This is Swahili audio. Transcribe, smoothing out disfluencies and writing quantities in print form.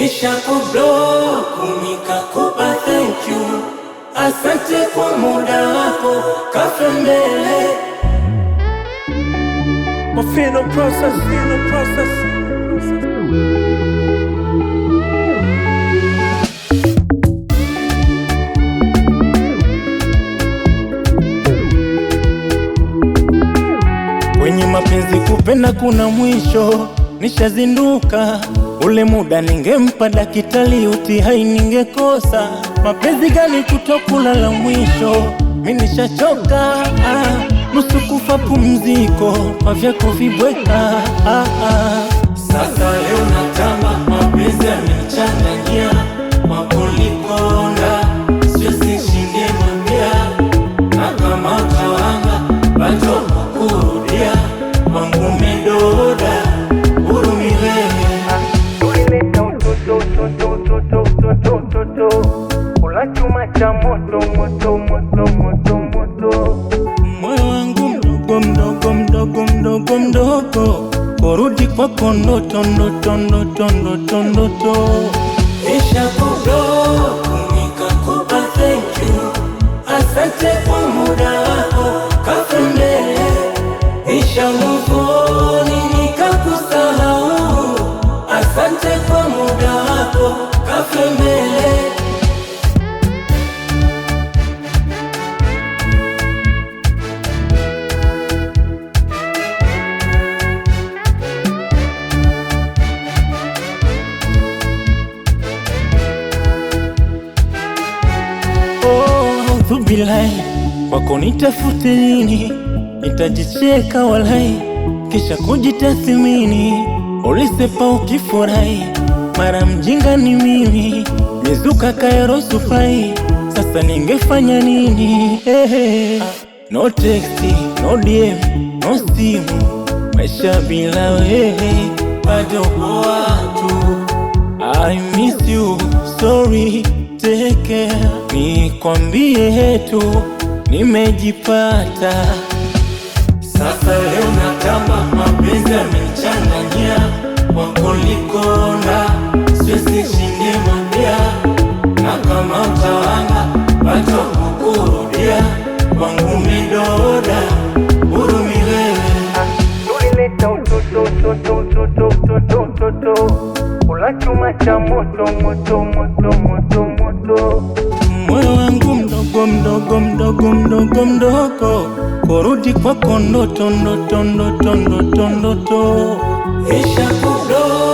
Isha kubloku nikakupa thank you. Asante kwa muda wako kafe mbele. My final process. Kwenye mapenzi kupenda kuna mwisho, nishazinduka. Ule muda ningempa dakitali utihai ningekosa. Mapenzi gani kutokulala mwisho, mimi nishachoka. Nusu kufa pumziko, mavyako vibweka. Sasa leo natamba, mapenzi yamenichanganyia. Mapolikonda, siwezi shinde mwambia. Na kama kawanga, bato kukurudia. Wangu medoda, urumilewe. Ulileta utoto kula chuma cha moto. Moyo wangu mdogo, kurudi kwako ndoto. Isha kubloku nikakupa thank you. Asante kwa muda wako kafe mbele. Isha muvoni nikakusahau. Asante kwa muda wako kafe mbele. Thubilai, wako nitafute nini? Nitajicheka walai, kisha kujitathimini. Ulisepa ukifurahi, mara mjinga ni mimi. Mizuka kaero sufai, sasa ningefanya nini? No texti, no DM, no simu. Maisha bila wewe, bado watu. I miss you, sorry, take care. Nikwambie tu, nimejipata. Sasa leo natamba, mapenzi yamenichanganyia. Wakulikonda, siwezi shinde mwambia. Na kama utawanga, bato kukurudia. Wangu medoda, urumilewe. Ulileta utoto kula chuma cha moto. Moyo wangu mdogo, kurudi kwako ndoto. Isha kubloku